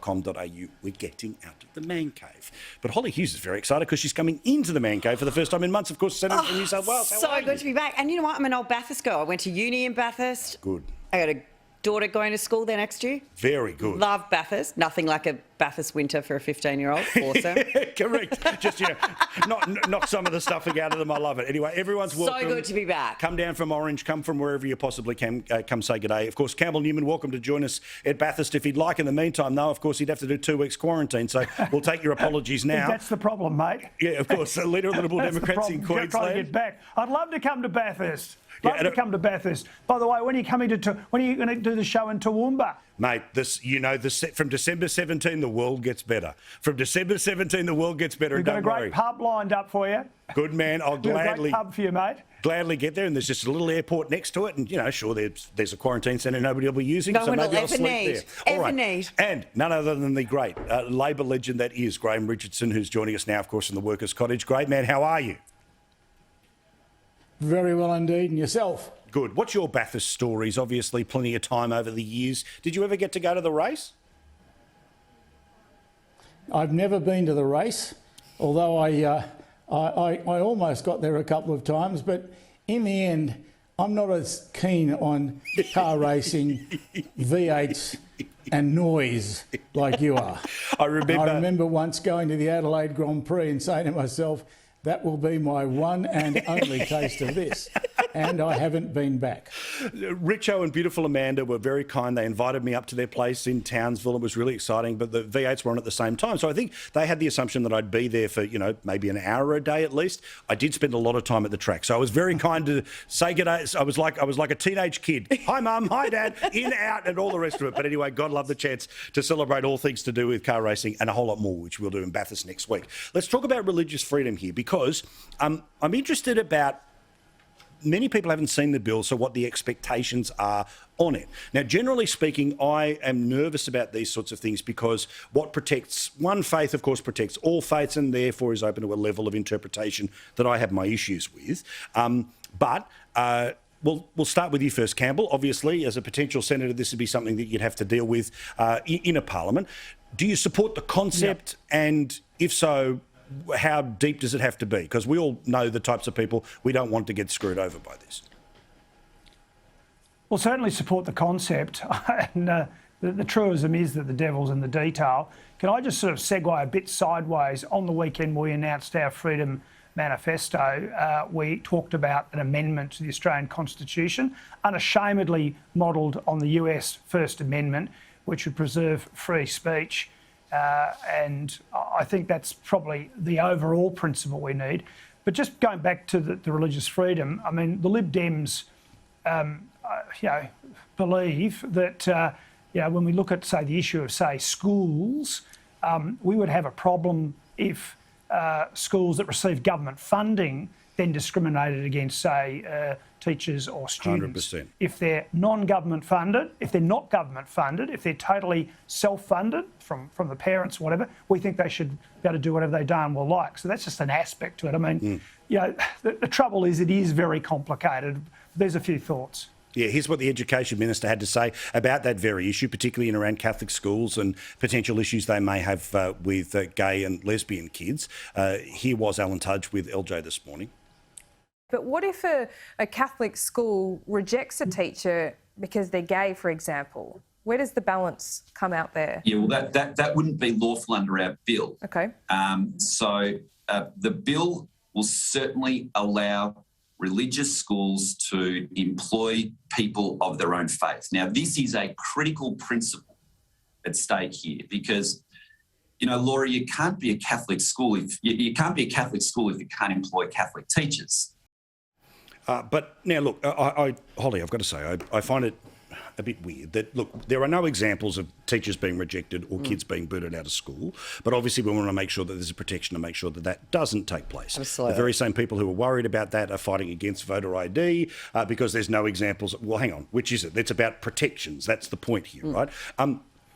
bathurst.com.au. We're getting out of the man cave. But Hollie Hughes is very excited because she's coming into the man cave for the first time in months. Of course, Senator from New South Wales. So good to be back. And you know what? I'm an old Bathurst girl. I went to uni in Bathurst. Good. I got a daughter going to school there next year. Very good. Love Bathurst. Nothing like a Bathurst winter for a 15-year-old. Awesome. Correct. Just, knock some of the stuffing out of them. I love it. Anyway, everyone's welcome. So good to be back. Come down from Orange. Come from wherever you possibly can. Come say good day. Of course, Campbell Newman, welcome to join us at Bathurst if he'd like. In the meantime, though, of course, he'd have to do 2 weeks quarantine. So we'll take your apologies now. That's the problem, mate. Yeah, of course. Leader of the Liberal Democrats in Queensland. Trying to get back. I'd love to come to Bathurst. Love to come to Bathurst. By the way, when are you going to do the show in Toowoomba? Mate, from December 17, the world gets better. From December 17, the world gets better. We've got a great pub lined up for you. Good man. I'll gladly. A great pub for you, mate. Gladly get there, and there's just a little airport next to it, and sure, there's a quarantine centre nobody will be using, No so one maybe will I'll ever sleep need. there. Ever All right. need. And none other than the great Labor legend that is Graham Richardson, who's joining us now, of course, in the Workers' Cottage. Great man, how are you? Very well indeed, and yourself? Good. What's your Bathurst stories? Obviously, plenty of time over the years. Did you ever get to go to the race? I've never been to the race, although I almost got there a couple of times, but in the end, I'm not as keen on car racing, V8s and noise like you are. I remember once going to the Adelaide Grand Prix and saying to myself, that will be my one and only taste of this. And I haven't been back. Richo and beautiful Amanda were very kind. They invited me up to their place in Townsville. It was really exciting, but the V8s were on at the same time. So I think they had the assumption that I'd be there for, maybe an hour a day at least. I did spend a lot of time at the track. So I was very kind to say good day. I was like a teenage kid. Hi, Mum. Hi, Dad. In, out, and all the rest of it. But anyway, God love the chance to celebrate all things to do with car racing and a whole lot more, which we'll do in Bathurst next week. Let's talk about religious freedom here because I'm interested about many people haven't seen the bill, so what the expectations are on it. Now, generally speaking, I am nervous about these sorts of things because what protects one faith, of course, protects all faiths and therefore is open to a level of interpretation that I have my issues with. We'll start with you first, Campbell. Obviously, as a potential senator, this would be something that you'd have to deal with in a parliament. Do you support the concept? Yeah. And if so, how deep does it have to be? Because we all know the types of people we don't want to get screwed over by this. Well, certainly support the concept. And the truism is that the devil's in the detail. Can I just sort of segue a bit sideways? On the weekend, we announced our Freedom Manifesto. We talked about an amendment to the Australian Constitution, unashamedly modelled on the US First Amendment, which would preserve free speech. And I think that's probably the overall principle we need. But just going back to the religious freedom, I mean, the Lib Dems, believe that, when we look at, say, the issue of, say, schools, we would have a problem if schools that receive government funding then discriminated against, say, teachers or students. 100%. If they're non-government funded, if they're not government funded, if they're totally self-funded from the parents or whatever, we think they should be able to do whatever they darn well like. So that's just an aspect to it. I mean, the trouble is it is very complicated. There's a few thoughts. Yeah, here's what the Education Minister had to say about that very issue, particularly in around Catholic schools and potential issues they may have with gay and lesbian kids. Here was Alan Tudge with LJ this morning. But what if a Catholic school rejects a teacher because they're gay, for example? Where does the balance come out there? Yeah, well, that wouldn't be lawful under our bill. Okay. So the bill will certainly allow religious schools to employ people of their own faith. Now, this is a critical principle at stake here because, Laura, you can't be a Catholic school if you can't can't employ Catholic teachers. But now, look, Hollie, I've got to say, I find it a bit weird that, look, there are no examples of teachers being rejected or kids being booted out of school, but obviously we want to make sure that there's a protection to make sure that that doesn't take place. Absolutely. The very same people who are worried about that are fighting against voter ID because there's no examples. Well, hang on, which is it? It's about protections. That's the point here, right?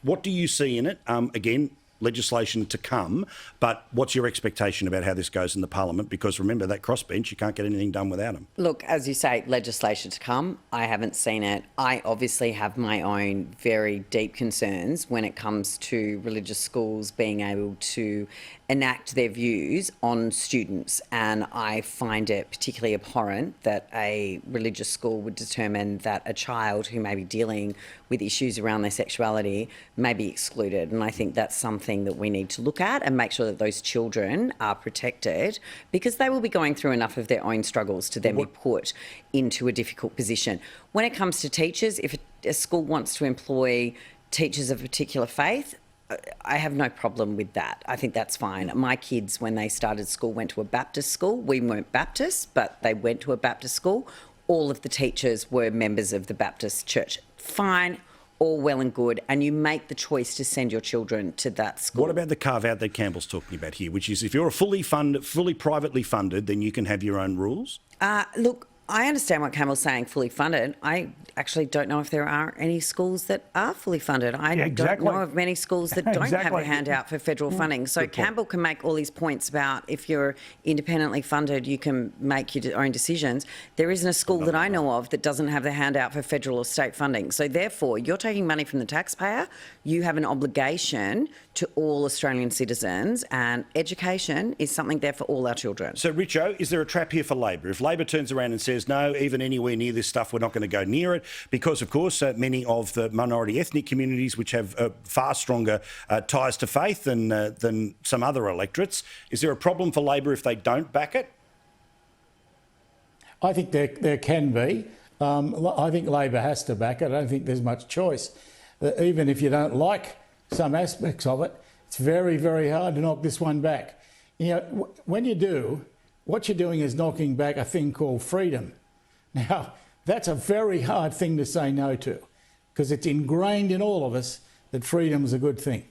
What do you see in it? Again, legislation to come, but what's your expectation about how this goes in the Parliament? Because remember, that crossbench, you can't get anything done without them. Look, as you say, legislation to come. I haven't seen it. I obviously have my own very deep concerns when it comes to religious schools being able to enact their views on students, and I find it particularly abhorrent that a religious school would determine that a child who may be dealing with issues around their sexuality may be excluded. And I think that's something that we need to look at and make sure that those children are protected, because they will be going through enough of their own struggles to then be put into a difficult position. When it comes to teachers, if a school wants to employ teachers of a particular faith, I have no problem with that. I think that's fine. My kids, when they started school, went to a Baptist school. We weren't Baptists, but they went to a Baptist school. All of the teachers were members of the Baptist church. Fine, all well and good. And you make the choice to send your children to that school. What about the carve-out that Campbell's talking about here, which is if you're fully privately funded, then you can have your own rules? Look, I understand what Campbell's saying, fully funded. I actually don't know if there are any schools that are fully funded. I don't know of many schools that don't have a handout for federal funding. So Campbell can make all these points about if you're independently funded, you can make your own decisions. There isn't a school that I know of that doesn't have the handout for federal or state funding. So therefore, you're taking money from the taxpayer. You have an obligation to all Australian citizens, and education is something there for all our children. So, Richo, is there a trap here for Labor? If Labor turns around and says, no, even anywhere near this stuff, we're not going to go near it, because, of course, many of the minority ethnic communities, which have far stronger ties to faith than some other electorates, is there a problem for Labor if they don't back it? I think there can be. I think Labor has to back it. I don't think there's much choice. Even if you don't like some aspects of it, it's very, very hard to knock this one back. You know, when you do, what you're doing is knocking back a thing called freedom. Now, that's a very hard thing to say no to, because it's ingrained in all of us that freedom is a good thing.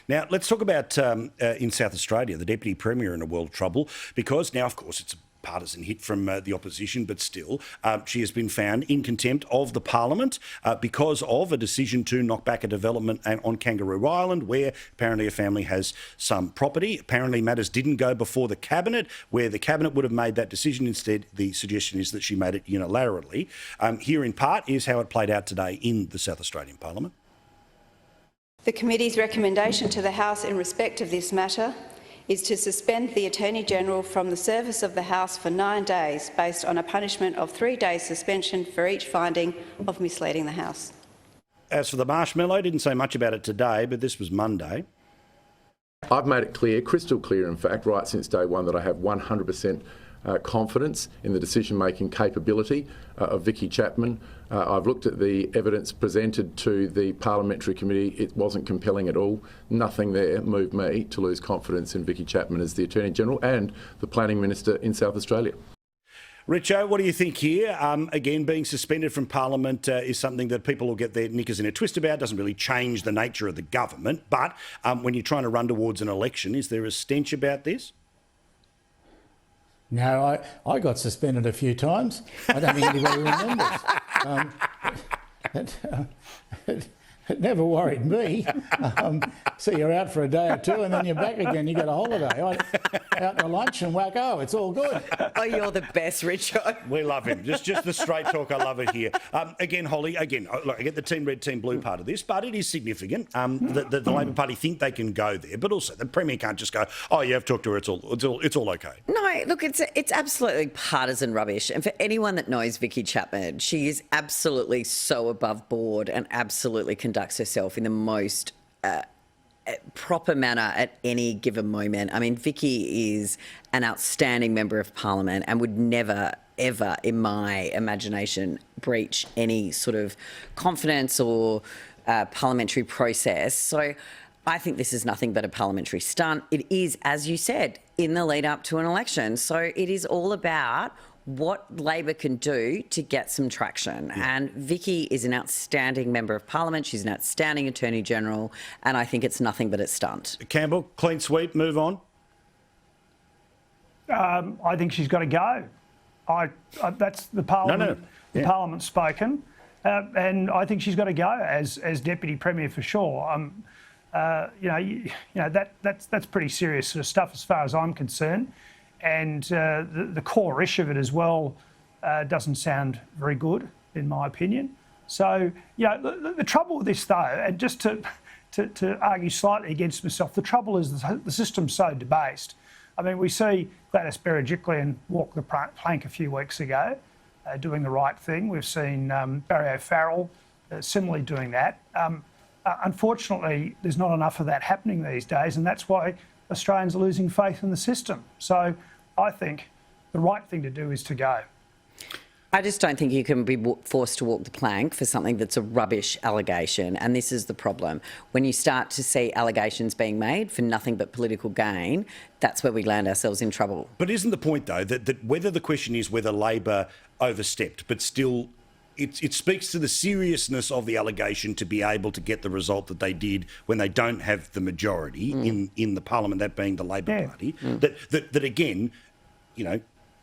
Now, let's talk about in South Australia, the Deputy Premier in a world of trouble, because now, of course, it's a partisan hit from the opposition, but still, she has been found in contempt of the Parliament because of a decision to knock back a development on Kangaroo Island, where apparently a family has some property. Apparently matters didn't go before the Cabinet, where the Cabinet would have made that decision. Instead, the suggestion is that she made it unilaterally. Here, in part, is how it played out today in the South Australian Parliament. The committee's recommendation to the House in respect of this matter is to suspend the Attorney-General from the service of the House for 9 days, based on a punishment of 3 days suspension for each finding of misleading the House. As for the marshmallow, didn't say much about it today, but this was Monday. I've made it clear, crystal clear in fact, right since day one, that I have 100% confidence in the decision-making capability of Vicky Chapman. I've looked at the evidence presented to the Parliamentary Committee. It wasn't compelling at all. Nothing there moved me to lose confidence in Vicky Chapman as the Attorney-General and the Planning Minister in South Australia. Richo, what do you think here? Again, being suspended from Parliament is something that people will get their knickers in a twist about. Doesn't really change the nature of the government. But when you're trying to run towards an election, is there a stench about this? No, I got suspended a few times. I don't think anybody remembers. It never worried me. So you're out for a day or two and then you're back again. You get a holiday. Out to lunch and wacko. It's all good. Oh, you're the best, Richo. We love him. Just the straight talk. I love it here. Again, Hollie, look, I get the team red, team blue part of this, but it is significant. The Labor Party think they can go there, but also the Premier can't just go, oh, yeah, I've talked to her. It's all okay. No, look, it's absolutely partisan rubbish. And for anyone that knows Vicky Chapman, she is absolutely so above board and absolutely conducts herself in the most proper manner at any given moment. I mean, Vicky is an outstanding member of Parliament and would never, ever, in my imagination, breach any sort of confidence or parliamentary process. So I think this is nothing but a parliamentary stunt. It is, as you said, in the lead up to an election. So it is all about what Labor can do to get some traction. Yeah. And Vicky is an outstanding member of Parliament. She's an outstanding Attorney-General, and I think it's nothing but a stunt. Campbell, clean sweep, move on. I think she's got to go. That's the Parliament. No. The Parliament's spoken, and I think she's got to go as Deputy Premier for sure. that's pretty serious sort of stuff as far as I'm concerned. And the core issue of it as well doesn't sound very good, in my opinion. So, the trouble with this, though, and just to argue slightly against myself, the trouble is the system's so debased. I mean, we see Gladys Berejiklian walk the plank a few weeks ago, doing the right thing. We've seen Barry O'Farrell similarly doing that. Unfortunately, there's not enough of that happening these days, and that's why Australians are losing faith in the system. So I think the right thing to do is to go. I just don't think you can be forced to walk the plank for something that's a rubbish allegation. And this is the problem. When you start to see allegations being made for nothing but political gain, that's where we land ourselves in trouble. But isn't the point, though, that whether the question is whether Labor overstepped, but still it speaks to the seriousness of the allegation to be able to get the result that they did when they don't have the majority in the parliament, that being the Labor Party, that again,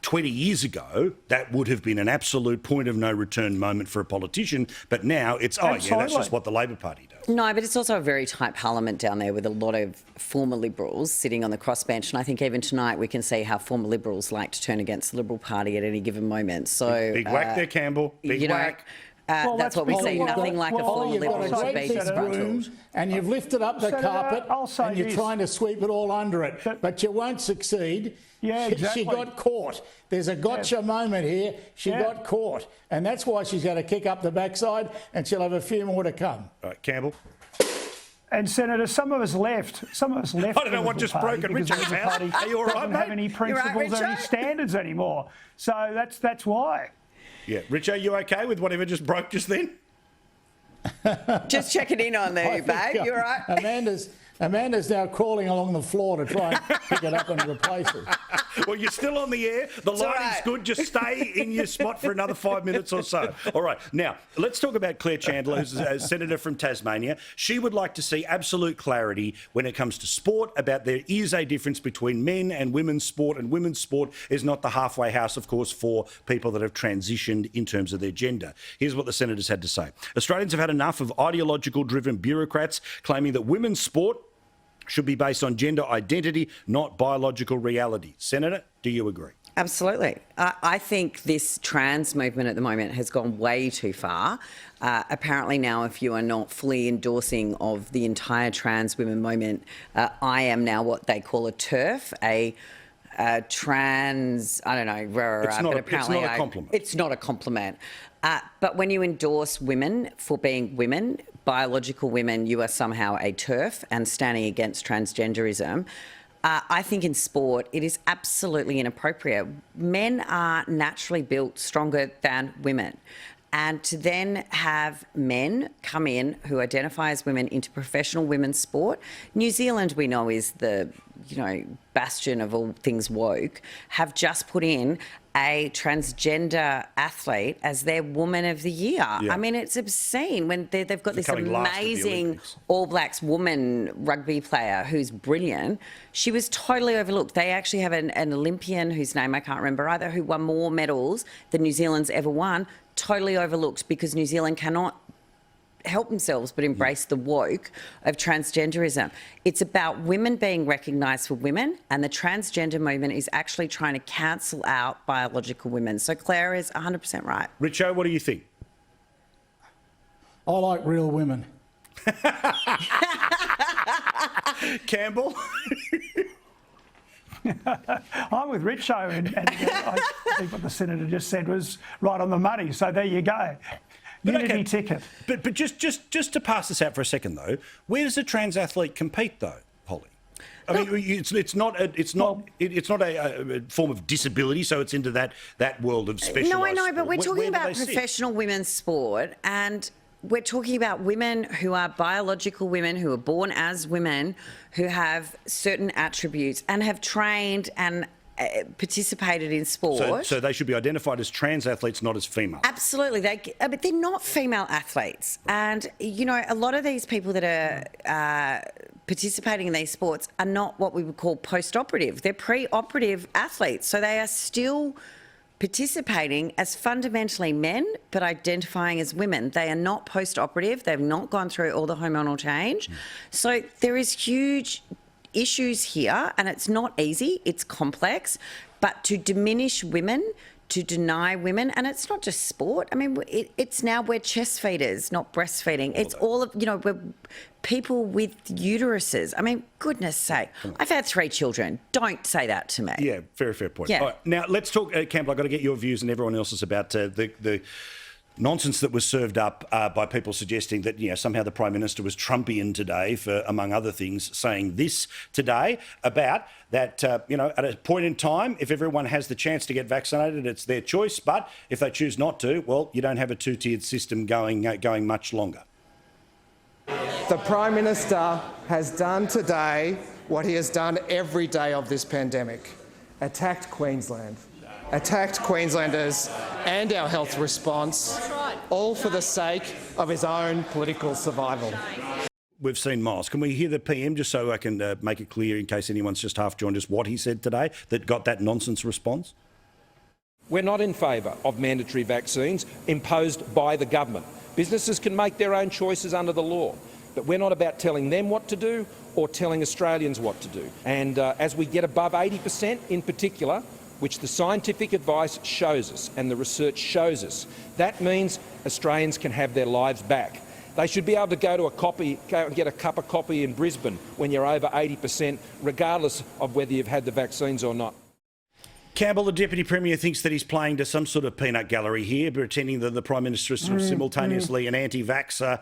20 years ago, that would have been an absolute point of no return moment for a politician. But now it's, that's just what the Labor Party does. No, but it's also a very tight parliament down there with a lot of former Liberals sitting on the crossbench. And I think even tonight we can see how former Liberals like to turn against the Liberal Party at any given moment. So big whack there, Campbell. Big whack. That's what we see. Nothing like a former Liberal to be disgruntled. And you've lifted up the carpet and you're trying to sweep it all under it. But you won't succeed. Yeah, exactly. She got caught. There's a gotcha moment here. She got caught. And that's why she's going to kick up the backside, and she'll have a few more to come. All right, Campbell. And Senator, some of us left. I don't know what just broke at Richard's house. Are you all right, doesn't have any principles or any standards anymore. So that's why. Yeah, Rich, are you okay with whatever just broke just then? Just checking in on you, babe. You all right? Amanda's now crawling along the floor to try and pick it up and replace it. Well, you're still on the air. The lighting's good. Just stay in your spot for another 5 minutes or so. All right. Now, let's talk about Claire Chandler, who's a senator from Tasmania. She would like to see absolute clarity when it comes to sport, about there is a difference between men and women's sport, and women's sport is not the halfway house, of course, for people that have transitioned in terms of their gender. Here's what the senators had to say. Australians have had enough of ideological-driven bureaucrats claiming that women's sport should be based on gender identity, not biological reality. Senator, do you agree? Absolutely. I think this trans movement at the moment has gone way too far. Apparently now, if you are not fully endorsing of the entire trans women movement, I am now what they call a TERF, a trans, I don't know. It's not a compliment. It's not a compliment. But when you endorse women for being women, biological women, you are somehow a TERF and standing against transgenderism. I think in sport it is absolutely inappropriate. Men are naturally built stronger than women. And to then have men come in who identify as women into professional women's sport, New Zealand, we know, is the bastion of all things woke, have just put in a transgender athlete as their Woman of the Year. Yeah. I mean, it's obscene when they've got this amazing All Blacks woman rugby player who's brilliant. She was totally overlooked. They actually have an Olympian whose name I can't remember either, who won more medals than New Zealand's ever won, totally overlooked because New Zealand cannot help themselves but embrace the woke of transgenderism. It's about women being recognised for women, and the transgender movement is actually trying to cancel out biological women. So Claire is 100% right. Richo, what do you think? I like real women. Campbell? I'm with Richo, and I think what the Senator just said was right on the money. So there you go. Unity ticket. But just to pass this out for a second though, where does a trans athlete compete though, Hollie? I mean, it's not a form of disability, so it's into that world of specialised. No, I know, but we're sport. talking about professional women's sport, and we're talking about women who are biological women, who are born as women, who have certain attributes and have trained and participated in sport. So they should be identified as trans athletes, not as female. Absolutely. But they're not female athletes. And, a lot of these people that are participating in these sports are not what we would call post-operative. They're pre-operative athletes. So they are still participating as fundamentally men, but identifying as women. They are not post-operative. They've not gone through all the hormonal change. So there is huge issues here, and it's not easy. It's complex. But to diminish women, to deny women, and it's not just sport. I mean, it's now we're chest feeders, not breastfeeding. It's all of, we're people with uteruses. I mean, goodness sake. I've had 3 children. Don't say that to me. Yeah, very fair point. Yeah. All right, now, let's talk, Campbell, I've got to get your views and everyone else's about the nonsense that was served up by people suggesting that, somehow the Prime Minister was Trumpian today for, among other things, saying this today about that, at a point in time, if everyone has the chance to get vaccinated, it's their choice. But if they choose not to, well, you don't have a 2-tiered system going much longer. The Prime Minister has done today what he has done every day of this pandemic: attacked Queensland, attacked Queenslanders and our health response, all for the sake of his own political survival. We've seen Miles. Can we hear the PM just so I can make it clear in case anyone's just half joined us what he said today that got that nonsense response? We're not in favour of mandatory vaccines imposed by the government. Businesses can make their own choices under the law, but we're not about telling them what to do or telling Australians what to do. And as we get above 80% in particular, which the scientific advice shows us and the research shows us, that means Australians can have their lives back. They should be able to go and get a cup of coffee in Brisbane when you're over 80%, regardless of whether you've had the vaccines or not. Campbell, the Deputy Premier, thinks that he's playing to some sort of peanut gallery here, pretending that the Prime Minister is sort of simultaneously an anti-vaxxer,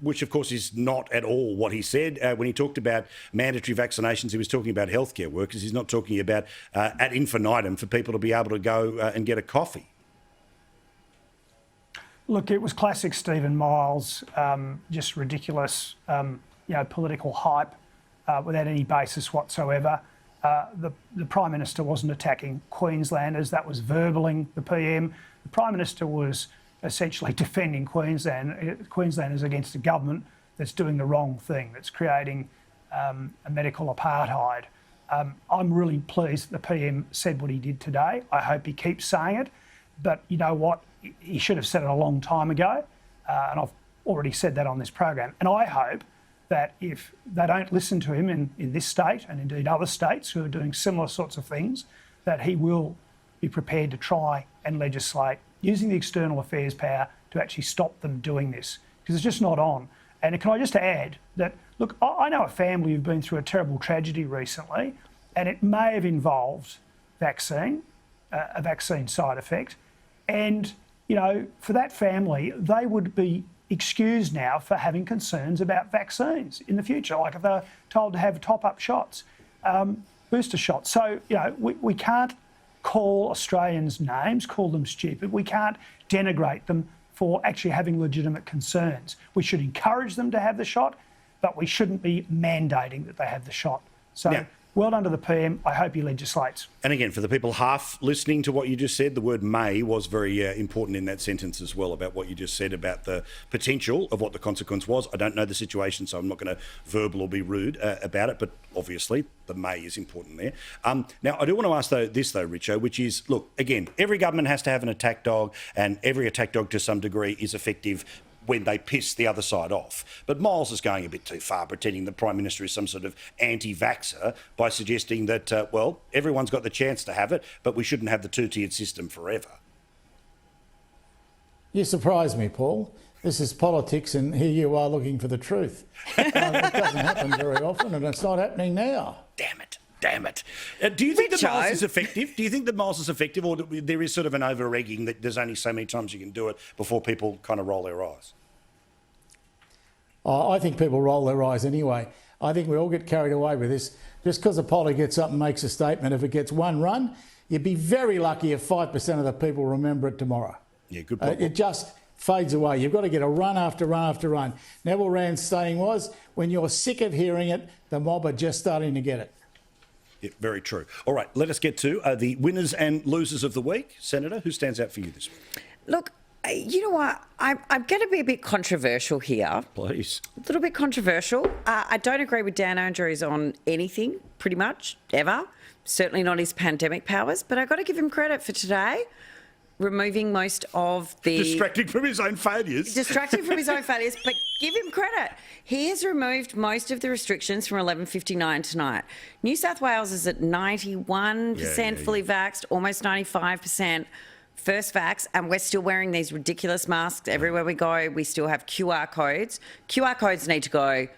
which of course is not at all what he said. When he talked about mandatory vaccinations, he was talking about healthcare workers. He's not talking about ad infinitum for people to be able to go and get a coffee. Look, it was classic Stephen Miles, just ridiculous, political hype without any basis whatsoever. The Prime Minister wasn't attacking Queenslanders. That was verballing the PM. The Prime Minister was essentially defending Queenslanders against a government that's doing the wrong thing, that's creating a medical apartheid. I'm really pleased the PM said what he did today. I hope he keeps saying it. But you know what? He should have said it a long time ago. And I've already said that on this program. And I hope that if they don't listen to him in this state and indeed other states who are doing similar sorts of things, that he will be prepared to try and legislate using the external affairs power to actually stop them doing this, because it's just not on. And can I just add that, look, I know a family who've been through a terrible tragedy recently, and it may have involved a vaccine side effect. And, for that family, they would be excused now for having concerns about vaccines in the future, like if they're told to have top-up shots, booster shots. So, we can't call Australians names, call them stupid. We can't denigrate them for actually having legitimate concerns. We should encourage them to have the shot, but we shouldn't be mandating that they have the shot. So, well done to the PM. I hope he legislates. And again, for the people half listening to what you just said, the word may was very important in that sentence as well, about what you just said about the potential of what the consequence was. I don't know the situation, so I'm not going to verbal or be rude about it, but obviously the may is important there. Now, I do want to ask this, Richo, which is, look, again, every government has to have an attack dog, and every attack dog to some degree is effective when they piss the other side off. But Miles is going a bit too far, pretending the Prime Minister is some sort of anti-vaxxer by suggesting that, everyone's got the chance to have it, but we shouldn't have the 2-tiered system forever. You surprise me, Paul. This is politics, and here you are looking for the truth. It doesn't happen very often, and it's not happening now. Damn it. Do you think that Miles is effective? Do you think that Miles is effective, or there is sort of an over-egging that there's only so many times you can do it before people kind of roll their eyes? I think people roll their eyes anyway. I think we all get carried away with this. Just because a potter gets up and makes a statement, if it gets one run, you'd be very lucky if 5% of the people remember it tomorrow. Yeah, good point. It just fades away. You've got to get a run after run after run. Neville Rand's saying was, when you're sick of hearing it, the mob are just starting to get it. Yeah, very true. All right, let us get to the winners and losers of the week. Senator, who stands out for you this week? Look, You know what? I'm going to be a bit controversial here. Please. A little bit controversial. I don't agree with Dan Andrews on anything, pretty much, ever. Certainly not his pandemic powers, but I've got to give him credit for today, removing most of the... Distracting from his own failures. Distracting from his own failures, but give him credit. He has removed most of the restrictions from 11:59 tonight. New South Wales is at 91% fully vaxxed, almost 95%. First vax, and we're still wearing these ridiculous masks everywhere we go. We still have QR codes. QR codes need to go.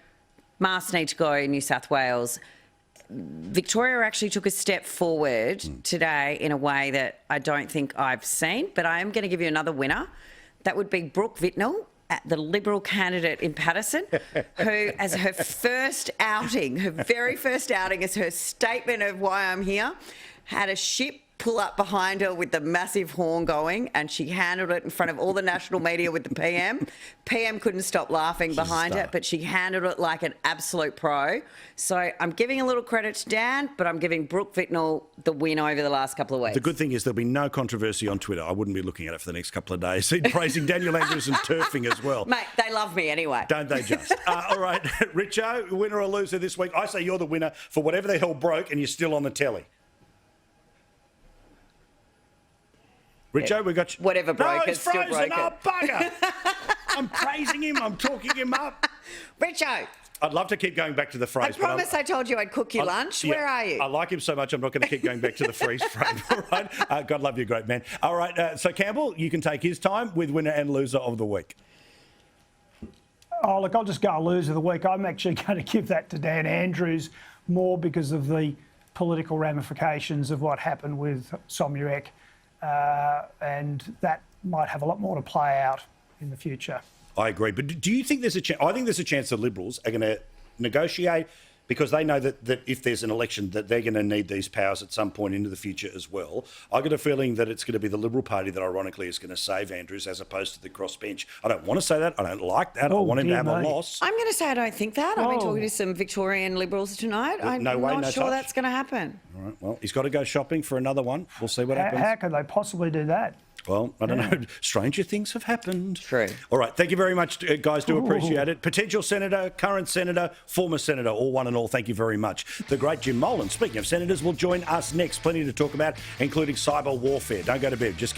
Masks need to go in New South Wales. Victoria actually took a step forward today in a way that I don't think I've seen, but I am going to give you another winner. That would be Brooke Vitnell, the Liberal candidate in Patterson, who, as her first outing, her very first outing as her statement of why I'm here, had a ship pull up behind her with the massive horn going, and she handled it in front of all the national media with the PM. PM couldn't stop laughing behind it, but she handled it like an absolute pro. So I'm giving a little credit to Dan, but I'm giving Brooke Vitnell the win over the last couple of weeks. The good thing is there'll be no controversy on Twitter. I wouldn't be looking at it for the next couple of days. Praising Daniel Andrews and turfing as well. Mate, they love me anyway. Don't they just? All right, Richo, winner or loser this week? I say you're the winner for whatever the hell broke and you're still on the telly. Richo, we got you. Whatever broke, no, it's still frozen. broken. Oh, bugger. I'm praising him. I'm talking him up. Richo. I'd love to keep going back to the phrase. I promise I told you I'd cook you lunch. Yeah, where are you? I like him so much, I'm not going to keep going back to the freeze frame. All right. God love you, great man. All right. So, Campbell, you can take his time with winner and loser of the week. Oh, look, I'll just go loser of the week. I'm actually going to give that to Dan Andrews more because of the political ramifications of what happened with Somyurek. And that might have a lot more to play out in the future. I agree. But do you think there's a chance? I think there's a chance the Liberals are going to negotiate because they know that if there's an election that they're going to need these powers at some point into the future as well. I got a feeling that it's going to be the Liberal Party that ironically is going to save Andrews as opposed to the crossbench. I don't want to say that. I don't like that. I want him to have a loss. I'm going to say I don't think that. I've been talking to some Victorian Liberals tonight. I'm not sure that's going to happen. All right. Well, he's got to go shopping for another one. We'll see what happens. How could they possibly do that? Well, I don't know. Stranger things have happened. True. All right. Thank you very much, guys. Do appreciate it. Potential senator, current senator, former senator, all one and all. Thank you very much. The great Jim Molan, speaking of senators, will join us next. Plenty to talk about, including cyber warfare. Don't go to bed. Just